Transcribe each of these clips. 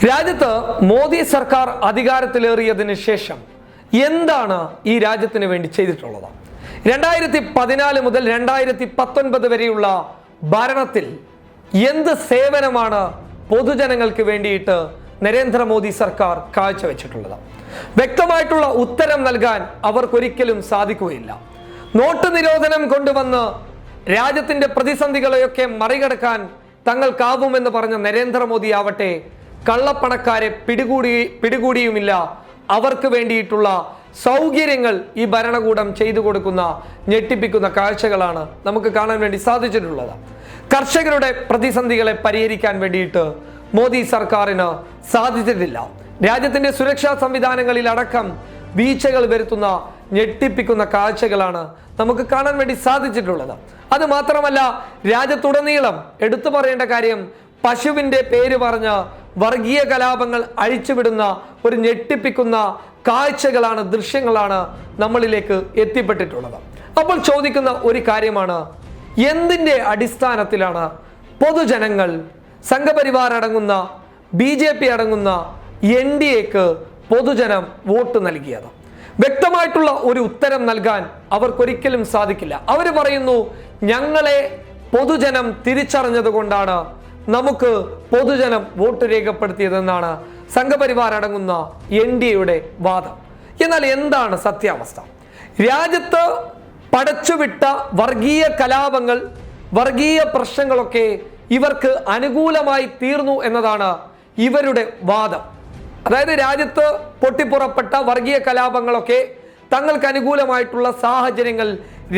രാജ്യത്ത് മോദി സർക്കാർ അധികാരത്തിലേറിയതിനു ശേഷം എന്താണ് ഈ രാജ്യത്തിന് വേണ്ടി ചെയ്തിട്ടുള്ളത്? 2014 മുതൽ 2019 വരെയുള്ള ഭരണത്തിൽ എന്ത് സേവനമാണ് പൊതുജനങ്ങൾക്ക് വേണ്ടിയിട്ട് നരേന്ദ്രമോദി സർക്കാർ കാഴ്ചവെച്ചിട്ടുള്ളത്? വ്യക്തമായിട്ടുള്ള ഉത്തരം നൽകാൻ അവർക്കൊരിക്കലും സാധിക്കുകയില്ല. നോട്ട് നിരോധനം കൊണ്ടുവന്ന് രാജ്യത്തിന്റെ പ്രതിസന്ധികളെയൊക്കെ മറികടക്കാൻ തങ്ങൾക്കാവുമെന്ന് പറഞ്ഞ നരേന്ദ്രമോദി ആവട്ടെ കള്ളപ്പണക്കാരെ പിടികൂടിയുമില്ല. അവർക്ക് വേണ്ടിയിട്ടുള്ള സൗകര്യങ്ങൾ ഈ ഭരണകൂടം ചെയ്തു കൊടുക്കുന്ന ഞെട്ടിപ്പിക്കുന്ന കാഴ്ചകളാണ് നമുക്ക് കാണാൻ വേണ്ടി സാധിച്ചിട്ടുള്ളത്. കർഷകരുടെ പ്രതിസന്ധികളെ പരിഹരിക്കാൻ വേണ്ടിയിട്ട് മോദി സർക്കാരിന് സാധിച്ചിട്ടില്ല. രാജ്യത്തിന്റെ സുരക്ഷാ സംവിധാനങ്ങളിൽ അടക്കം വീഴ്ചകൾ വരുത്തുന്ന ഞെട്ടിപ്പിക്കുന്ന കാഴ്ചകളാണ് നമുക്ക് കാണാൻ വേണ്ടി സാധിച്ചിട്ടുള്ളത്. അത് മാത്രമല്ല, രാജ്യത്തുടനീളം എടുത്തു പറയേണ്ട കാര്യം, പശുവിന്റെ പേര് പറഞ്ഞ് വർഗീയ കലാപങ്ങൾ അഴിച്ചുവിടുന്ന ഒരു ഞെട്ടിപ്പിക്കുന്ന കാഴ്ചകളാണ്, ദൃശ്യങ്ങളാണ് നമ്മളിലേക്ക് എത്തിപ്പെട്ടിട്ടുള്ളത്. അപ്പോൾ ചോദിക്കുന്ന ഒരു കാര്യമാണ്, എന്തിന്റെ അടിസ്ഥാനത്തിലാണ് പൊതുജനങ്ങൾ, സംഘപരിവാർ അടങ്ങുന്ന BJP അടങ്ങുന്ന NDAക്ക് പൊതുജനം വോട്ട് നൽകിയത്? വ്യക്തമായിട്ടുള്ള ഒരു ഉത്തരം നൽകാൻ അവർക്കൊരിക്കലും സാധിക്കില്ല. അവർ പറയുന്നു, ഞങ്ങളെ പൊതുജനം തിരിച്ചറിഞ്ഞത് കൊണ്ടാണ് നമുക്ക് പൊതുജനം വോട്ട് രേഖപ്പെടുത്തിയതെന്നാണ് സംഘപരിവാർ അടങ്ങുന്ന NDAയുടെ വാദം. എന്നാൽ എന്താണ് സത്യാവസ്ഥ? രാജ്യത്ത് പടച്ചുവിട്ട വർഗീയ കലാപങ്ങൾ, വർഗീയ പ്രശ്നങ്ങളൊക്കെ ഇവർക്ക് അനുകൂലമായി തീർന്നു എന്നതാണ് ഇവരുടെ വാദം. അതായത് രാജ്യത്ത് പൊട്ടിപ്പുറപ്പെട്ട വർഗീയ കലാപങ്ങളൊക്കെ തങ്ങൾക്ക് അനുകൂലമായിട്ടുള്ള സാഹചര്യങ്ങൾ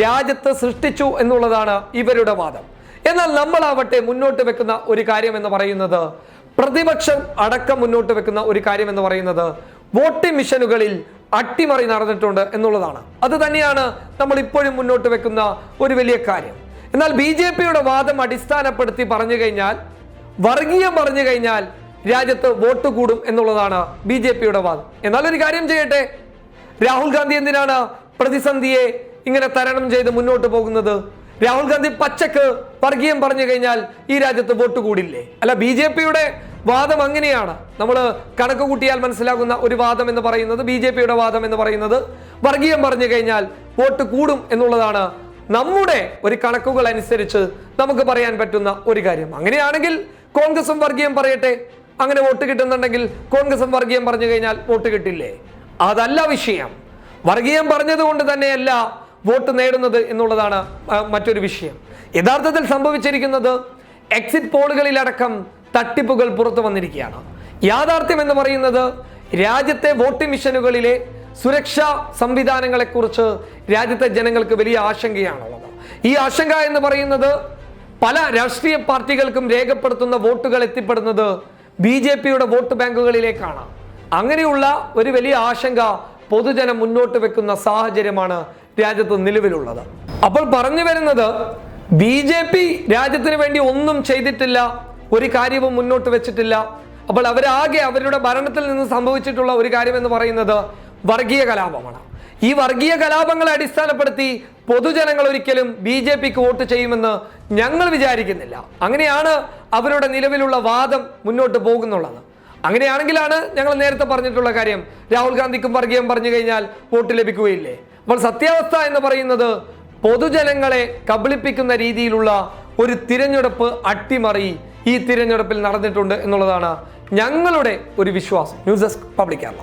രാജ്യത്ത് സൃഷ്ടിച്ചു എന്നുള്ളതാണ് ഇവരുടെ വാദം. എന്നാൽ നമ്മളാവട്ടെ മുന്നോട്ട് വെക്കുന്ന ഒരു കാര്യം എന്ന് പറയുന്നത്, പ്രതിപക്ഷം അടക്കം മുന്നോട്ട് വെക്കുന്ന ഒരു കാര്യം എന്ന് പറയുന്നത്, വോട്ടിംഗ് മെഷീനുകളിൽ അട്ടിമറി നടന്നിട്ടുണ്ട് എന്നുള്ളതാണ്. അത് തന്നെയാണ് നമ്മൾ ഇപ്പോഴും മുന്നോട്ട് വെക്കുന്ന ഒരു വലിയ കാര്യം. എന്നാൽ BJPയുടെ വാദം അടിസ്ഥാനപ്പെടുത്തി പറഞ്ഞു കഴിഞ്ഞാൽ, വർഗീയം പറഞ്ഞു കഴിഞ്ഞാൽ രാജ്യത്ത് വോട്ട് കൂടും എന്നുള്ളതാണ് BJPയുടെ വാദം. എന്നാൽ ഒരു കാര്യം ചെയ്യട്ടെ, രാഹുൽ ഗാന്ധി എന്തിനാണ് പ്രതിസന്ധിയെ ഇങ്ങനെ തരണം ചെയ്ത് മുന്നോട്ട് പോകുന്നത്? രാഹുൽ ഗാന്ധി പച്ചക്ക് വർഗീയം പറഞ്ഞു കഴിഞ്ഞാൽ ഈ രാജ്യത്ത് വോട്ട് കൂടില്ലേ? അല്ല, BJPയുടെ വാദം അങ്ങനെയാണ്. നമ്മൾ കണക്ക് കൂട്ടിയാൽ മനസ്സിലാകുന്ന ഒരു വാദം എന്ന് പറയുന്നത്, BJPയുടെ വാദം എന്ന് പറയുന്നത്, വർഗീയം പറഞ്ഞു കഴിഞ്ഞാൽ വോട്ട് കൂടും എന്നുള്ളതാണ് നമ്മുടെ ഒരു കണക്കുകൾ അനുസരിച്ച് നമുക്ക് പറയാൻ പറ്റുന്ന ഒരു കാര്യം. അങ്ങനെയാണെങ്കിൽ കോൺഗ്രസും വർഗീയം പറയട്ടെ. അങ്ങനെ വോട്ട് കിട്ടുന്നുണ്ടെങ്കിൽ കോൺഗ്രസും വർഗീയം പറഞ്ഞു കഴിഞ്ഞാൽ വോട്ട് കിട്ടില്ലേ? അതല്ല വിഷയം. വർഗീയം പറഞ്ഞത് കൊണ്ട് തന്നെയല്ല വോട്ട് നേടുന്നത് എന്നുള്ളതാണ് മറ്റൊരു വിഷയം. യഥാർത്ഥത്തിൽ സംഭവിച്ചിരിക്കുന്നത്, എക്സിറ്റ് പോളുകളിലടക്കം തട്ടിപ്പുകൾ പുറത്തു വന്നിരിക്കുകയാണ്. യാഥാർത്ഥ്യം എന്ന് പറയുന്നത്, രാജ്യത്തെ വോട്ടിംഗ് മെഷീനുകളിലെ സുരക്ഷാ സംവിധാനങ്ങളെ കുറിച്ച് രാജ്യത്തെ ജനങ്ങൾക്ക് വലിയ ആശങ്കയാണുള്ളത്. ഈ ആശങ്ക എന്ന് പറയുന്നത്, പല രാഷ്ട്രീയ പാർട്ടികൾക്കും രേഖപ്പെടുത്തുന്ന വോട്ടുകൾ എത്തിപ്പെടുന്നത് BJPയുടെ വോട്ട് ബാങ്കുകളിലേക്കാണ്. അങ്ങനെയുള്ള ഒരു വലിയ ആശങ്ക പൊതുജനം മുന്നോട്ട് വെക്കുന്ന സാഹചര്യമാണ് രാജ്യത്ത് നിലവിലുള്ളത്. അപ്പോൾ പറഞ്ഞു വരുന്നത്, BJP രാജ്യത്തിന് വേണ്ടി ഒന്നും ചെയ്തിട്ടില്ല, ഒരു കാര്യവും മുന്നോട്ട് വെച്ചിട്ടില്ല. അപ്പോൾ അവരാകെ അവരുടെ ഭരണത്തിൽ നിന്ന് സംഭവിച്ചിട്ടുള്ള ഒരു കാര്യം എന്ന് പറയുന്നത് വർഗീയ കലാപമാണ്. ഈ വർഗീയ കലാപങ്ങളെ അടിസ്ഥാനപ്പെടുത്തി പൊതുജനങ്ങൾ ഒരിക്കലും BJPക്ക് വോട്ട് ചെയ്യുമെന്ന് ഞങ്ങൾ വിചാരിക്കുന്നില്ല. അങ്ങനെയാണ് അവരുടെ നിലവിലുള്ള വാദം മുന്നോട്ട് പോകുന്നുള്ളത്. അങ്ങനെയാണെങ്കിലാണ് ഞങ്ങൾ നേരത്തെ പറഞ്ഞിട്ടുള്ള കാര്യം, രാഹുൽ ഗാന്ധിക്കും വർഗീയം പറഞ്ഞു കഴിഞ്ഞാൽ വോട്ട് ലഭിക്കുകയില്ലേ? അപ്പോൾ സത്യാവസ്ഥ എന്ന് പറയുന്നത്, പൊതുജനങ്ങളെ കബളിപ്പിക്കുന്ന രീതിയിലുള്ള ഒരു തിരഞ്ഞെടുപ്പ് അട്ടിമറി ഈ തിരഞ്ഞെടുപ്പിൽ നടന്നിട്ടുണ്ട് എന്നുള്ളതാണ് ഞങ്ങളുടെ ഒരു വിശ്വാസം. News desk public Kerala.